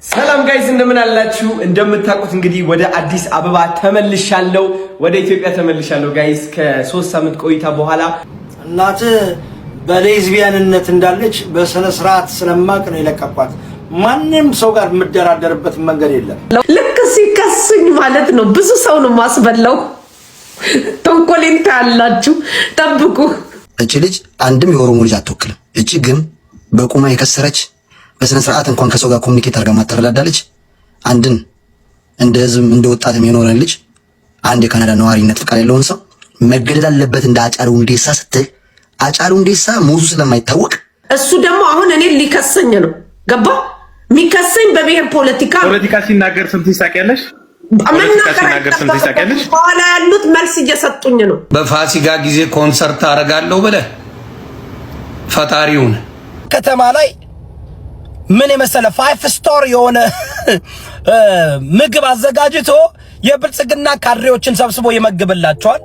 ሰላም ጋይስ እንደምን አላችሁ? እንደምታውቁት እንግዲህ ወደ አዲስ አበባ ተመልሻለሁ፣ ወደ ኢትዮጵያ ተመልሻለሁ ጋይስ ከ3 ሳምንት ቆይታ በኋላ። እናት በሌዝቢያንነት እንዳለች በስነ ስርዓት ስለማቅ ነው የለቀኳት። ማንንም ሰው ጋር የምደራደርበት መንገድ የለም። ልክ ሲከስኝ ማለት ነው ብዙ ሰው ነው ማስበላው። ተንኮሌን ታያላችሁ፣ ጠብቁ። እቺ ልጅ አንድም የኦሮሞ ልጅ አትወክልም። እቺ ግን በቁማ የከሰረች በስነ ስርዓት እንኳን ከሰው ጋር ኮሙኒኬት አድርጋ ማትረዳዳለች። አንድን እንደ ህዝብ እንደ ወጣትም የኖረ ልጅ አንድ የካናዳ ነዋሪነት ፍቃድ ያለውን ሰው መገደል አለበት እንደ አጫሉ ሁንዴሳ ስትል አጫሉ ሁንዴሳ ሞቱ ስለማይታወቅ እሱ ደግሞ አሁን እኔ ሊከሰኝ ነው። ገባ የሚከሰኝ በብሔር ፖለቲካ ሲናገር ስንት ይሳቂያለሽ? በኋላ ያሉት መልስ እየሰጡኝ ነው። በፋሲካ ጊዜ ኮንሰርት አደርጋለሁ ብለህ ፈጣሪውን ከተማ ላይ ምን የመሰለ 5 ስታር የሆነ ምግብ አዘጋጅቶ የብልጽግና ካድሬዎችን ሰብስቦ ይመግብላቸዋል።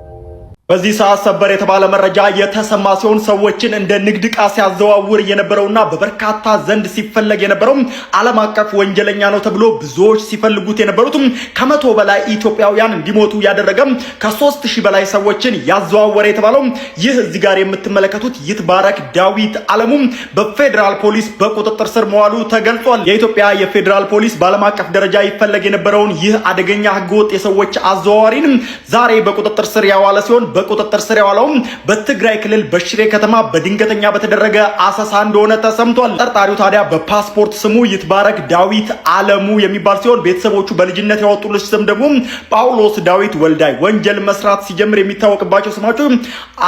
በዚህ ሰዓት ሰበር የተባለ መረጃ የተሰማ ሲሆን ሰዎችን እንደ ንግድ ዕቃ ሲያዘዋውር የነበረውና በበርካታ ዘንድ ሲፈለግ የነበረው ዓለም አቀፍ ወንጀለኛ ነው ተብሎ ብዙዎች ሲፈልጉት የነበሩት ከ100 በላይ ኢትዮጵያውያን እንዲሞቱ ያደረገ ከ3000 በላይ ሰዎችን ያዘዋወረ የተባለው ይህ እዚህ ጋር የምትመለከቱት ይትባረክ ዳዊት አለሙ በፌደራል ፖሊስ በቁጥጥር ስር መዋሉ ተገልጿል። የኢትዮጵያ የፌደራል ፖሊስ በዓለም አቀፍ ደረጃ ይፈለግ የነበረውን ይህ አደገኛ ህገወጥ የሰዎች አዘዋዋሪን ዛሬ በቁጥጥር ስር ያዋለ ሲሆን በቁጥጥር ስር ያዋለው በትግራይ ክልል በሽሬ ከተማ በድንገተኛ በተደረገ አሰሳ እንደሆነ ተሰምቷል። ተጠርጣሪው ታዲያ በፓስፖርት ስሙ ይትባረክ ዳዊት አለሙ የሚባል ሲሆን ቤተሰቦቹ በልጅነት ያወጡለት ስም ደግሞ ጳውሎስ ዳዊት ወልዳይ፣ ወንጀል መስራት ሲጀምር የሚታወቅባቸው ስማቸው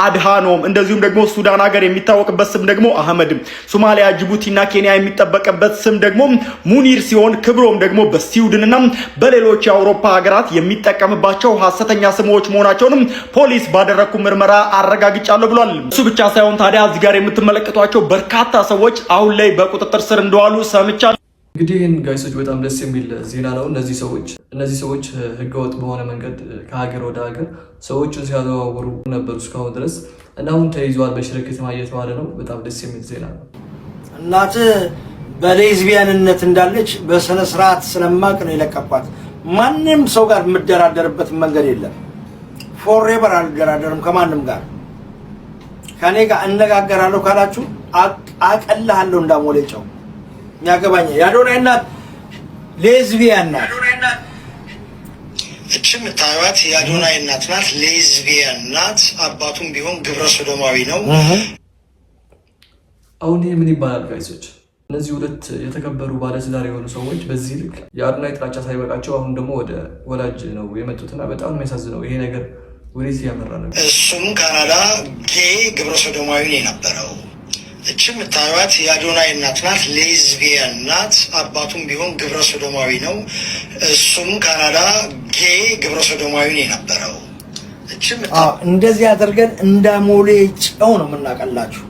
አድሃኖም፣ እንደዚሁም ደግሞ ሱዳን ሀገር የሚታወቅበት ስም ደግሞ አህመድ፣ ሶማሊያ፣ ጅቡቲና ኬንያ የሚጠበቅበት ስም ደግሞ ሙኒር ሲሆን ክብሮም ደግሞ በስዊድንና በሌሎች የአውሮፓ ሀገራት የሚጠቀምባቸው ሐሰተኛ ስሞች መሆናቸውን ፖሊስ ባደረኩ ምርመራ አረጋግጫለሁ ብሏል። እሱ ብቻ ሳይሆን ታዲያ እዚህ ጋር የምትመለከቷቸው በርካታ ሰዎች አሁን ላይ በቁጥጥር ስር እንደዋሉ ሰምቻለሁ። እንግዲህ ይህን ጋይሶች በጣም ደስ የሚል ዜና ነው። እነዚህ ሰዎች ህገወጥ በሆነ መንገድ ከሀገር ወደ ሀገር ሰዎችን ሲያዘዋውሩ ነበሩ እስካሁን ድረስ እና አሁን ተይዘዋል በሽሬ ከተማ እየተባለ ነው። በጣም ደስ የሚል ዜና ነው። እናት በሌዝቢያንነት እንዳለች በስነ ስርዓት ስለማቅ ነው የለቀኳት። ማንንም ሰው ጋር የምደራደርበት መንገድ የለም። ፎሬቨር አልደራደርም ከማንም ጋር። ከኔ ጋር እነጋገራለሁ ካላችሁ አቀልሃለሁ እንዳሞሌጨው ያገባኛ። ያዶናይ እናት ሌዝቢያን ናት። እቺ የምታዩት ያዶናይ እናት ናት፣ ሌዝቢያን ናት። አባቱም ቢሆን ግብረ ሶዶማዊ ነው። አሁን ይሄ ምን ይባላል ጋይሶች? እነዚህ ሁለት የተከበሩ ባለትዳር የሆኑ ሰዎች በዚህ ልክ የአዶናይ ጥላቻ ሳይበቃቸው አሁን ደግሞ ወደ ወላጅ ነው የመጡትና በጣም የሚያሳዝነው ይሄ ነገር ወዴት ያመራ ነው? እሱም ካናዳ ጌ ግብረ ሶዶማዊ ነው የነበረው። እቺ የምታዩት የአዶናይ እናት ናት፣ ሌዝቢያን ናት። አባቱም ቢሆን ግብረ ሶዶማዊ ነው። እሱም ካናዳ ጌ ግብረ ሶዶማዊ ነው የነበረው። እንደዚህ አድርገን እንዳሞሌ ጨው ነው የምናቀላችሁ።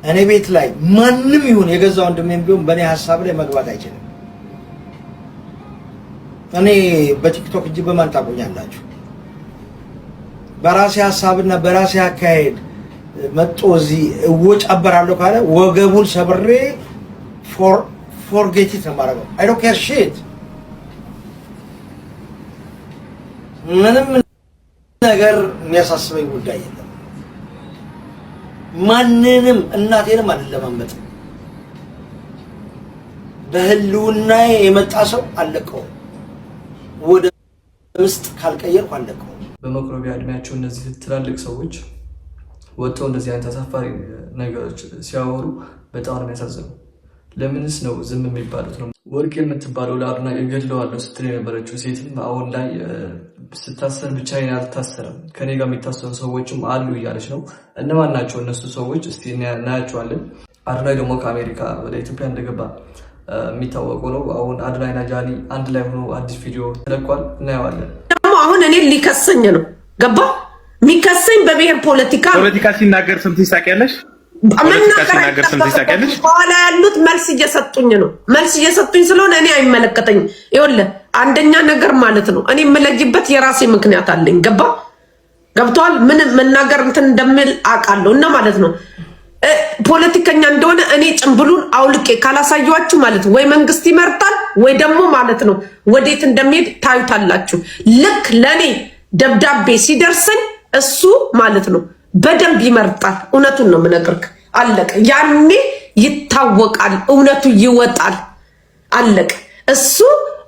እኔ ቤት ላይ ማንም ይሁን የገዛ ወንድሜም ቢሆን በእኔ ሀሳብ ላይ መግባት አይችልም። እኔ በቲክቶክ እጅ በማን ታቆኛላችሁ? በራሴ ሀሳብና በራሴ አካሄድ መጥቶ እዚህ እወጫበራለሁ ካለ ወገቡን ሰብሬ ፎርጌት ኢት ነው የማደርገው። አይ ዶንት ኬር ሺት። ምንም ነገር የሚያሳስበኝ ጉዳይ የለም። ማንንም እናቴንም አይደለማመጥ። በህልውናዬ የመጣ ሰው አለቀው። ወደ ውስጥ ካልቀየርኩ አለቀው። በመኩረቢያ እድሜያቸው እነዚህ ትላልቅ ሰዎች ወጥተው እንደዚህ አይነት አሳፋሪ ነገሮች ሲያወሩ በጣም ነው የሚያሳዝነው። ለምንስ ነው ዝም የሚባሉት ነው? ወርቅ የምትባለው ለአዶናይ እገድለዋለሁ ስትል የነበረችው ሴትም አሁን ላይ ስታሰር ብቻዬን አልታሰርም ከኔ ጋር የሚታሰሩ ሰዎችም አሉ እያለች ነው። እነማን ናቸው እነሱ ሰዎች? እስቲ እናያቸዋለን። አዶናይ ደግሞ ከአሜሪካ ወደ ኢትዮጵያ እንደገባ የሚታወቁ ነው። አሁን አዶናይና ጃኒ አንድ ላይ ሆኖ አዲስ ቪዲዮ ተለቋል፣ እናየዋለን። ደግሞ አሁን እኔ ሊከሰኝ ነው። ገባ የሚከሰኝ በብሔር ፖለቲካ ሲናገር ስንት ይሳቂያለሽ? በኋላ ያሉት መልስ እየሰጡኝ ነው። መልስ እየሰጡኝ ስለሆነ እኔ አይመለከተኝም። ይኸውልህ አንደኛ ነገር ማለት ነው እኔ የምለይበት የራሴ ምክንያት አለኝ። ገብቷል? ምን መናገር እንትን እንደምል አውቃለሁ እና ማለት ነው ፖለቲከኛ እንደሆነ እኔ ጭምብሉን አውልቄ ካላሳየዋችሁ ማለት ወይ መንግስት ይመርጣል ወይ ደግሞ ማለት ነው ወዴት እንደሚሄድ ታዩታላችሁ። ልክ ለኔ ደብዳቤ ሲደርሰኝ እሱ ማለት ነው በደንብ ይመርጣል። እውነቱን ነው የምነግርህ። አለቀ። ያኔ ይታወቃል፣ እውነቱ ይወጣል። አለቀ። እሱ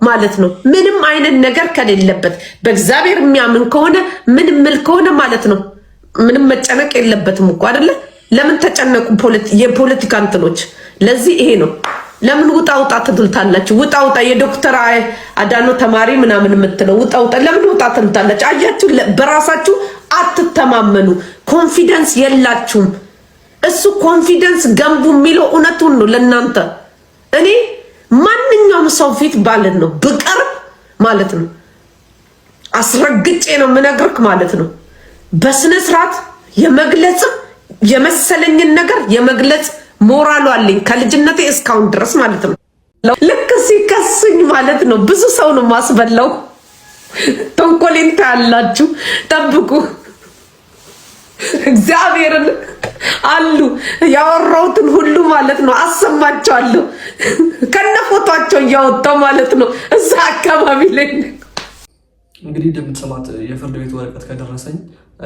ማለት ነው ምንም አይነት ነገር ከሌለበት በእግዚአብሔር የሚያምን ከሆነ ምንም ምል ከሆነ ማለት ነው ምንም መጨነቅ የለበትም እኮ አይደለ? ለምን ተጨነቁ የፖለቲካ እንትኖች? ለዚህ ይሄ ነው። ለምን ውጣ ውጣ ትልታላችሁ? ውጣ ውጣ የዶክተር አዳኖ ተማሪ ምናምን የምትለው ውጣ ውጣ ለምን ውጣ ትልታላችሁ? አያችሁ፣ በራሳችሁ አትተማመኑ፣ ኮንፊደንስ የላችሁም። እሱ ኮንፊደንስ ገንቡ የሚለው እውነቱን ነው ለእናንተ። እኔ ማንኛውም ሰው ፊት ባልን ነው ብቀርብ ማለት ነው አስረግጬ ነው የምነግርህ ማለት ነው በስነ ስርዓት የመግለጽ የመሰለኝን ነገር የመግለጽ ሞራሉ አለኝ ከልጅነቴ እስካሁን ድረስ ማለት ነው። ልክ ሲከስኝ ማለት ነው ብዙ ሰው ነው ማስበላው። ተንኮሌን ታያላችሁ፣ ጠብቁ። እግዚአብሔርን አሉ ያወራሁትን ሁሉ ማለት ነው አሰማቸዋለሁ ከነፎቷቸው እያወጣው ማለት ነው እዛ አካባቢ ላይ። እንግዲህ እንደምትሰማት የፍርድ ቤት ወረቀት ከደረሰኝ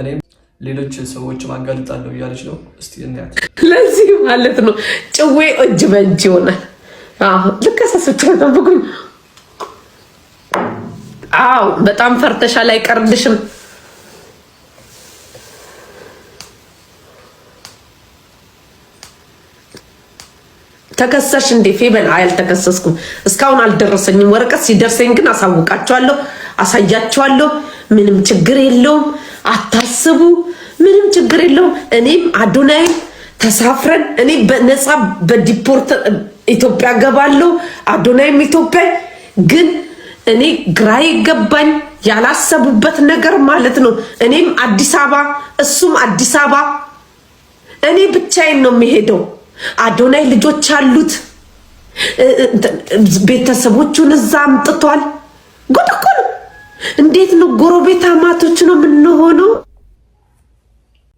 እኔም ሌሎች ሰዎች ማጋለጣለሁ እያለች ነው። እስቲ እናያት። ለዚህ ማለት ነው ጭዌ እጅ በእጅ ይሆናል። ልከሰስች ጠብቁኝ። አዎ በጣም ፈርተሻል፣ አይቀርልሽም። ተከሰሽ እንዴ? ፌበል አልተከሰስኩም፣ እስካሁን አልደረሰኝም። ወረቀት ሲደርሰኝ ግን አሳውቃቸዋለሁ፣ አሳያቸዋለሁ። ምንም ችግር የለውም፣ አታስቡ፣ ምንም ችግር የለውም። እኔም አዶናይም ተሳፍረን እኔ በነፃ በዲፖርት ኢትዮጵያ ገባለሁ፣ አዶናይም ኢትዮጵያ። ግን እኔ ግራ ይገባኝ ያላሰቡበት ነገር ማለት ነው። እኔም አዲስ አበባ እሱም አዲስ አበባ፣ እኔ ብቻዬን ነው የሚሄደው። አዶናይ ልጆች አሉት፣ ቤተሰቦቹን እዛ አምጥቷል። ጉድ እኮ ነው። እንዴት ነው ጎረቤት አማቶች ነው የምንሆነው?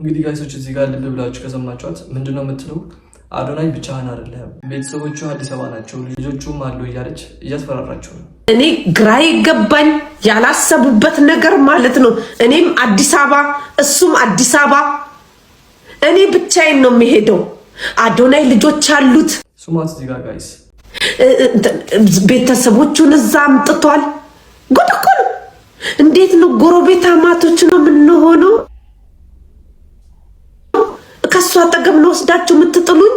እንግዲህ ጋይሶች እዚህ ጋር ልብ ብላችሁ ከሰማችኋት ምንድነው የምትለው? አዶናይ ብቻህን አይደለም፣ ቤተሰቦቹ አዲስ አበባ ናቸው፣ ልጆቹም አሉ እያለች እያስፈራራቸው ነው። እኔ ግራ ይገባኝ ያላሰቡበት ነገር ማለት ነው። እኔም አዲስ አበባ እሱም አዲስ አበባ፣ እኔ ብቻዬን ነው የሚሄደው። አዶናይ ልጆች አሉት። ሱማት እዚህ ጋር ጋይስ ቤተሰቦቹን እዛ አምጥቷል። ጉድ እኮ ነው። እንዴት ነው ጎረቤት አማቶች ነው የምንሆነው? ከሱ አጠገብ ነው ወስዳችሁ የምትጥሉኝ?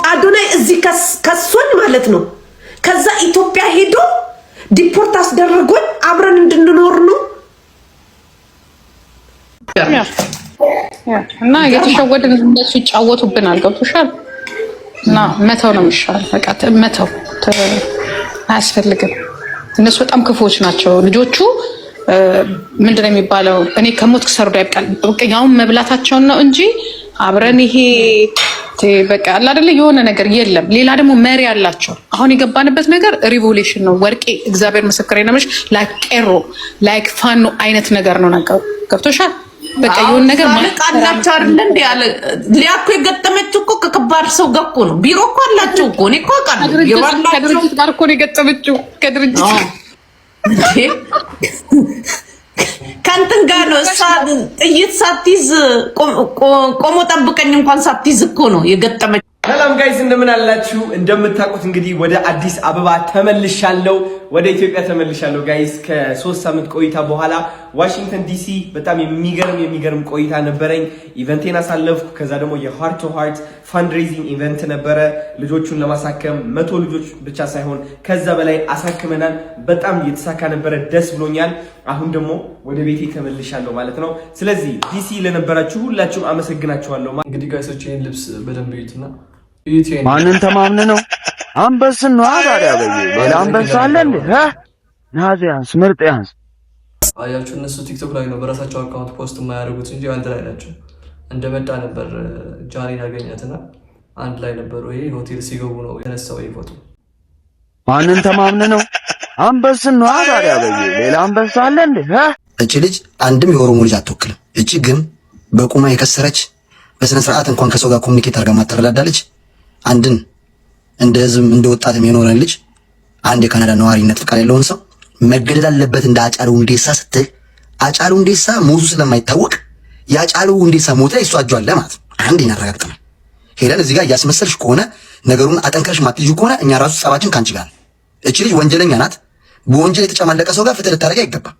አዶናይ እዚህ ከሶኝ ማለት ነው። ከዛ ኢትዮጵያ ሄዶ ዲፖርት አስደረጎኝ አብረን እንድንኖር ነው። እና የተሸወድን እንደሱ ይጫወቱብናል። ገብቶሻል? እና መተው ነው የሚሻል። በቃ መተው አያስፈልግም። እነሱ በጣም ክፉዎች ናቸው ልጆቹ። ምንድነው የሚባለው? እኔ ከሞት ሰርዶ ያብቃል። ያውን መብላታቸውን ነው እንጂ አብረን ይሄ በቃ አለ አይደለ የሆነ ነገር የለም። ሌላ ደግሞ መሪ አላቸው። አሁን የገባንበት ነገር ሪቮሉሽን ነው። ወርቄ እግዚአብሔር ምስክሬ ነው። ላይክ ቄሮ ላይክ ፋኖ አይነት ነገር ነው ነገሩ። ገብቶሻል? በቃ የሆነ ነገር ማለት አላቸው አይደል እንዴ? ያለ ሊያኮ የገጠመችው እኮ ከከባድ ሰው ጋር እኮ ነው። ቢሮ እኮ አላቸው እኮ እኔ እኮ አውቃለሁ። ከድርጅት ጋር እኮ ነው የገጠመችው። ከድርጅት ከእንትን ጋር ነው። እሷ ጥይት ሳትይዝ ቆሞ ጠብቀኝ እንኳን ሳትይዝ እኮ ነው የገጠመችው። ሰላም ጋይስ እንደምን አላችሁ? እንደምታውቁት እንግዲህ ወደ አዲስ አበባ ተመልሻለሁ፣ ወደ ኢትዮጵያ ተመልሻለሁ ጋይስ። ከ3 ሳምንት ቆይታ በኋላ ዋሽንግተን ዲሲ በጣም የሚገርም ቆይታ ነበረኝ። ኢቨንቴን አሳለፍኩ። ከዛ ደግሞ የሃርት ቱ ሃርት ፈንድሬዚንግ ኢቨንት ነበረ። ልጆቹን ለማሳከም 100 ልጆች ብቻ ሳይሆን ከዛ በላይ አሳክመናል። በጣም እየተሳካ ነበረ፣ ደስ ብሎኛል። አሁን ደግሞ ወደ ቤቴ ተመልሻለሁ ማለት ነው። ስለዚህ ዲሲ ለነበራችሁ ሁላችሁም አመሰግናችኋለሁ። እንግዲህ ጋይሶች ይህን ልብስ በደንብ እዩትና ማንን ተማምነ ነው? አንበስን ነው ታዲያ። ሌላ አንበሳ አለ እንዴ? ናዚ ያንስ ምርጥ ያንስ። አያችሁ እነሱ ቲክቶክ ላይ ነው በራሳቸው አካውንት ፖስት የማያደርጉት እንጂ አንድ ላይ ናቸው። እንደመጣ ነበር ጃኒን ያገኛትና አንድ ላይ ነበሩ። ይሄ ሆቴል ሲገቡ ነው የተነሳው ይሄ ፎቶ። ማንን ተማምነ ነው? አንበስን ነው ታዲያ። ሌላ አንበሳ አለ እንዴ? እቺ ልጅ አንድም የኦሮሞ ልጅ አትወክልም። እቺ ግን በቁማ የከሰረች በስነ ስርዓት እንኳን ከሰው ጋር ኮሚኒኬት አድርጋ ማትረዳዳለች። አንድን እንደ ህዝብ እንደ ወጣትም የኖረን ልጅ አንድ የካናዳ ነዋሪነት ፍቃድ ያለውን ሰው መገደል አለበት እንደ አጫሉ ሁንዴሳ ስትል አጫሉ ሁንዴሳ ሞቱ ስለማይታወቅ ያጫሉ ሁንዴሳ ሞተ እሱ እጁ አለ ማለት አንድ ይናረጋግጠናል። ሄለን እዚህ ጋር እያስመሰልሽ ከሆነ ነገሩን አጠንክረሽ ማትይዙ ከሆነ እኛ ራሱ ጸባችን ካንቺ ጋር ነው። እቺ ልጅ ወንጀለኛ ናት። በወንጀል የተጨማለቀ ሰው ጋር ፍትህ ልታደርግ አይገባም።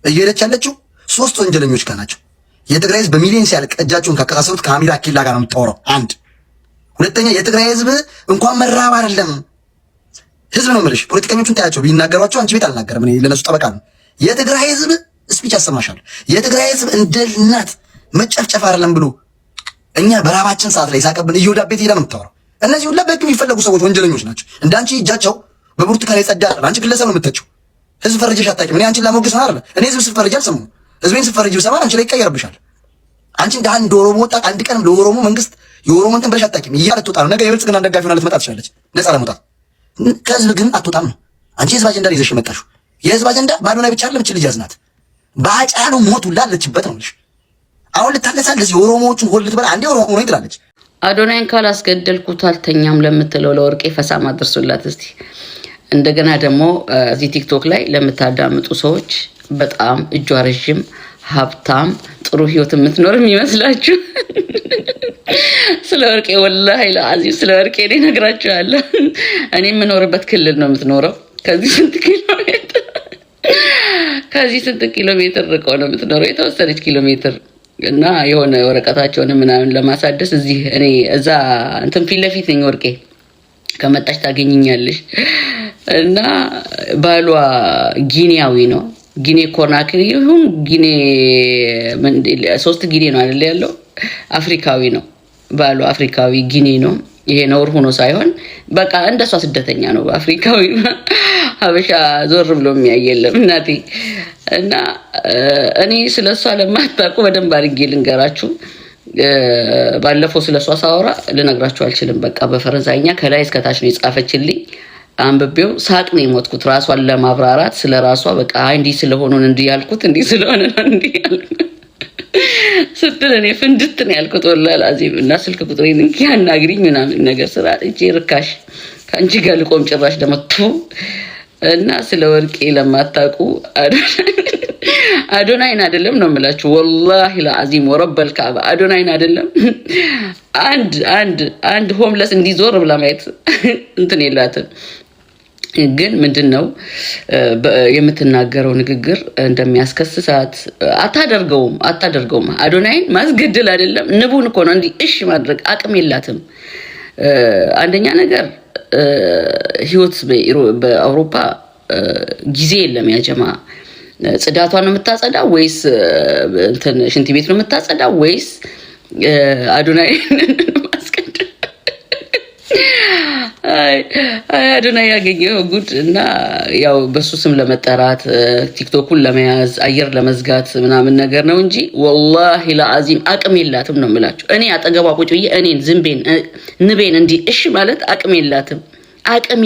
እየሄደች ያለችው 3 ወንጀለኞች ጋር ናቸው። የትግራይ ህዝብ በሚሊዮን ሲያልቅ እጃቸውን ካቀሳሰሩት ከአሚራ ኪላ ጋር ነው የምታወራው። አንድ ሁለተኛ የትግራይ ህዝብ እንኳን መራብ አይደለም ህዝብ ነው የምልሽ። ፖለቲከኞቹን ታያቸው ቢናገሯቸው አንቺ ቤት አልናገርም። እኔ ለነሱ ጠበቃ ነው። የትግራይ ህዝብ ስፒች ያሰማሻል። የትግራይ ህዝብ እንደ እናት መጨፍጨፍ አይደለም ብሎ እኛ በራባችን ሰዓት ላይ ሳቀብን እየወዳ ቤት ሄዳ ነው የምታወራው። እነዚህ ሁላ በህግ የሚፈለጉ ሰዎች ወንጀለኞች ናቸው። እንዳንቺ እጃቸው በብርቱካን የጸዳ አይደል። አንቺ ግለሰብ ነው የምትተችው። ህዝብ ፈርጀሽ አታውቂም። እኔ አንቺን ላሞግስ አይደል። እኔ ህዝብ ስፈርጅ አልሰማሁም። ህዝቤን ስፈርጅ ብሰማ አንቺ ላይ ይቀየርብሻል። አንቺ እንደ አንድ ኦሮሞ ወጣት አንድ ቀን ለኦሮሞ መንግስት የኦሮሞ እንትን ብለሽ አታውቂም። እያለ ትወጣ ነው። ነገ የብልጽግና ደጋፊ ሆና ልትመጣ ትችላለች ነፃ ለመውጣት። ከህዝብ ግን አትወጣም ነው። አንቺ የህዝብ አጀንዳ ይዘሽ የመጣሽው የህዝብ አጀንዳ ባዶና ብቻ አይደለም። እቺ ልጅ ያዝናት በአጫሉ ሞት ሁላ አለችበት ነው ልሽ አሁን ልታለሳል። ለዚህ ኦሮሞዎቹን ሆል ልትበላ አንዴ ኦሮሞ ነው ትላለች። አዶናይን ካላስገደልኩት አልተኛም ለምትለው ለወርቄ ፈሳማ አድርሱላት እስቲ። እንደገና ደግሞ እዚህ ቲክቶክ ላይ ለምታዳምጡ ሰዎች በጣም እጇ ረዥም ሀብታም ጥሩ ህይወት የምትኖር የሚመስላችሁ ስለ ወርቄ ወላሂ ለአዚም ስለ ወርቄ እኔ እነግራችኋለሁ። እኔ የምኖርበት ክልል ነው የምትኖረው። ከዚህ ስንት ኪሎ ሜትር ርቀው ነው የምትኖረው፣ የተወሰነች ኪሎ ሜትር እና የሆነ ወረቀታቸውን ምናምን ለማሳደስ እዚህ እኔ እዛ እንትን ፊት ለፊት ነኝ። ወርቄ ከመጣች ታገኝኛለሽ። እና ባሏ ጊኒያዊ ነው። ጊኔ ኮናክሪ ይሁን ጊኔ 3 ጊኔ ነው አይደል ያለው። አፍሪካዊ ነው ባሏ፣ አፍሪካዊ ጊኔ ነው። ይሄ ነውር ሆኖ ሳይሆን በቃ እንደሷ ስደተኛ ነው። አፍሪካዊ ሀበሻ ዞር ብሎ የሚያየለም እናቴ። እና እኔ ስለሷ ለማታውቁ በደንብ አድርጌ ልንገራችሁ። ባለፈው ስለሷ ሳወራ ልነግራችሁ አልችልም። በቃ በፈረንሳይኛ ከላይ እስከ ታች ነው የጻፈችልኝ። አንብቤው ሳቅ ነው የሞትኩት። ራሷን ለማብራራት ስለራሷ በቃ እንዲህ ስለሆነ እንዲህ ያልኩት እንዲህ ስለሆነ እንዲህ ያልኩት ስትል እኔ ፍንድት ነው ያልኩት ወላሂ ላዚም። እና ስልክ ቁጥሬን እንኪ አናግሪኝ ምናምን ነገር ስራ እጄ ርካሽ ከአንቺ ጋር ልቆም ጭራሽ ደመቱ። እና ስለ ወርቄ ለማታውቁ አዶናይን አይደለም ነው የምላችሁ ወላሂ ላዚም ወረበል ካባ አዶናይን አይደለም። አንድ ሆምለስ እንዲዞር ብላ ማየት እንትን የላትም። ግን ምንድነው የምትናገረው ንግግር እንደሚያስከስሳት አታደርገውም። አዶናይን ማስገደል አይደለም ንቡን እኮ ነው እንዲህ እሺ ማድረግ አቅም የላትም። አንደኛ ነገር ህይወት በአውሮፓ ጊዜ የለም ያጀማ። ጽዳቷን ነው የምታጸዳው ወይስ እንትን ሽንት ቤት ነው የምታጸዳው ወይስ አዶናይን ማስገደል? አዶናይ ያገኘው ጉድ እና ያው በሱ ስም ለመጠራት ቲክቶኩን ለመያዝ አየር ለመዝጋት ምናምን ነገር ነው እንጂ ወላሂ ለአዚም አቅም የላትም ነው የምላችሁ። እኔ አጠገቧ ቁጭ ብዬ እኔን ዝምቤን ንቤን እንዲህ እሺ ማለት አቅም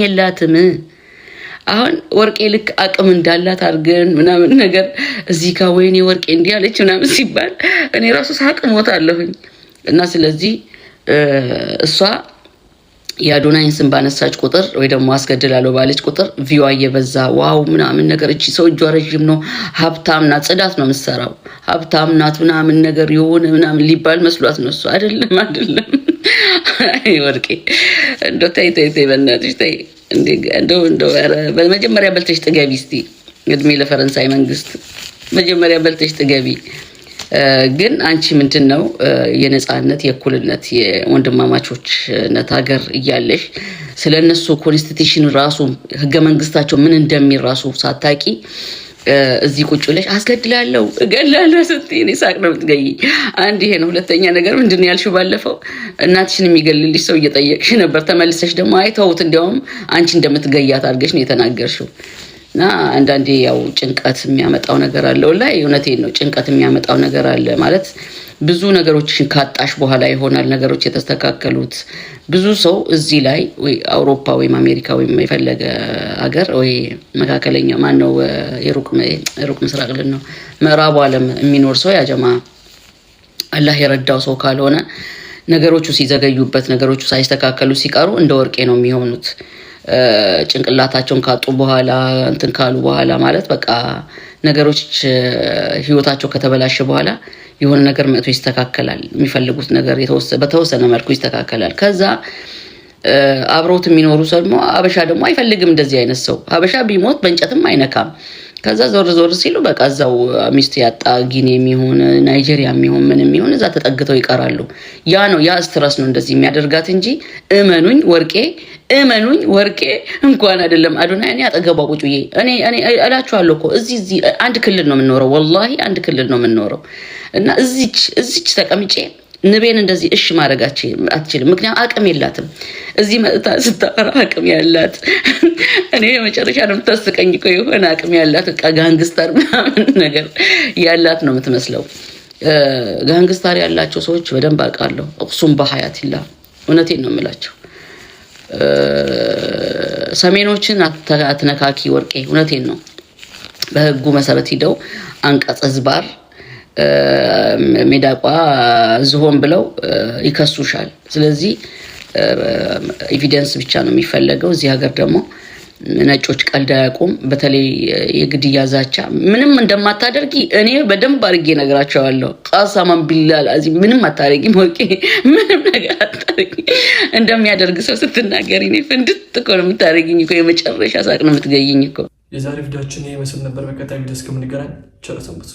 የላትም። አሁን ወርቄ ልክ አቅም እንዳላት አድርገን ምናምን ነገር እዚህ ጋር ወይኔ ወርቄ እንዲህ አለች ምናምን ሲባል እኔ ራሱ ሳቅ ሞታለሁኝ። እና ስለዚህ እሷ የአዶናይን ስም ባነሳች ቁጥር ወይ ደግሞ አስገድላለሁ ባለች ቁጥር ቪዋ እየበዛ ዋው ምናምን ነገር እቺ ሰው እጇ ረጅም ነው ሀብታም ናት፣ ጽዳት ነው የምትሰራው ሀብታም ናት ምናምን ነገር የሆነ ምናምን ሊባል መስሏት ነው እሱ። አይደለም ወርቄ እንደው ተይ በእናትሽ ተይ። እንደው በመጀመሪያ በልተሽ ጥገቢ እስቲ። እድሜ ለፈረንሳይ መንግስት። መጀመሪያ በልተሽ ጥገቢ። ግን አንቺ ምንድነው የነጻነት የእኩልነት የወንድማማቾችነት ሀገር እያለሽ ስለነሱ ኮንስቲቱሽን ራሱ ህገ መንግስታቸው ምን እንደሚል ራሱ ሳታቂ እዚህ ቁጭ ብለሽ አስገድላለሁ እገላለሁ ስትይ እኔ ሳቅ ነው የምትገይ። አንድ ይሄ ነው። ሁለተኛ ነገር ምንድነው ያልሽው? ባለፈው እናትሽን የሚገልልሽ ሰው እየጠየቅሽ ነበር። ተመልሰሽ ደግሞ አይተውት እንዲያውም አንቺ እንደምትገያት አድርገሽ ነው የተናገርሽው። እና አንዳንዴ ያው ጭንቀት የሚያመጣው ነገር አለ። ወላሂ እውነቴን ነው። ጭንቀት የሚያመጣው ነገር አለ ማለት ብዙ ነገሮችን ካጣሽ በኋላ ይሆናል ነገሮች የተስተካከሉት። ብዙ ሰው እዚህ ላይ ወይ አውሮፓ ወይ አሜሪካ ወይ የፈለገ ሀገር ወይ መካከለኛ ማነው የሩቅ ምስራቅ ነው ምዕራቡ ዓለም የሚኖር ሰው ያጀማ አላህ የረዳው ሰው ካልሆነ ነገሮቹ ሲዘገዩበት ነገሮቹ ሳይስተካከሉ ሲቀሩ እንደ ወርቄ ነው የሚሆኑት። ጭንቅላታቸውን ካጡ በኋላ እንትን ካሉ በኋላ ማለት በቃ ነገሮች ህይወታቸው ከተበላሸ በኋላ የሆነ ነገር መጥቶ ይስተካከላል። የሚፈልጉት ነገር በተወሰነ መልኩ ይስተካከላል። ከዛ አብሮት የሚኖሩ ሰው ደግሞ ሀበሻ ደግሞ አይፈልግም እንደዚህ አይነት ሰው። ሀበሻ ቢሞት በእንጨትም አይነካም። ከዛ ዞር ሲሉ በቃ እዛው ሚስት ያጣ ጊኒ የሚሆን ናይጄሪያ የሚሆን ምን የሚሆን እዛ ተጠግተው ይቀራሉ። ያ ስትረስ ነው እንደዚህ የሚያደርጋት እንጂ እመኑኝ ወርቄ እንኳን አይደለም አዶናይ እኔ አጠገቧ ቁጭ ብዬ እኔ እላችኋለሁ እኮ እዚህ አንድ ክልል ነው የምንኖረው። ወላሂ አንድ ክልል ነው የምንኖረው እና እዚች ተቀምጬ ንቤን እንደዚህ እሺ ማድረግ አትችልም። ምክንያቱም አቅም የላትም። እዚህ መጥታ ስታወራ አቅም ያላት እኔ መጨረሻ ነው የምታስቀኝ እኮ የሆነ አቅም ያላት በቃ ጋንግስተር ምናምን ነገር ያላት ነው የምትመስለው። ጋንግስተር ያላቸው ሰዎች በደንብ አውቃለሁ። እሱም በሐያቲላ እውነቴን ነው የምላቸው። ሰሜኖችን አትነካኪ ወርቄ፣ እውነቴን ነው። በህጉ መሰረት ሂደው አንቀጽ ዝባር ሜዳቋ ዝሆን ብለው ይከሱሻል። ስለዚህ ኤቪደንስ ብቻ ነው የሚፈለገው። እዚህ ሀገር ደግሞ ነጮች ቀልድ አያውቁም። በተለይ የግድያ ዛቻ ምንም እንደማታደርጊ እኔ በደንብ አድርጌ ነግራቸዋለሁ። ቃሳማን ቢላል አዚ ምንም አታደርጊም ወርቄ፣ ምንም ነገር አታደርጊ። እንደሚያደርግ ሰው ስትናገሪ እኔ ፍንድት እኮ ነው የምታደርጊኝ እኮ፣ የመጨረሻ ሳቅ ነው የምትገይኝ እኮ። የዛሬ ቪዲዮአችን ይሄ መስል ነበር። በቀጣይ ቪዲዮ እስከምንገናኝ ቸር ሰንብቱ።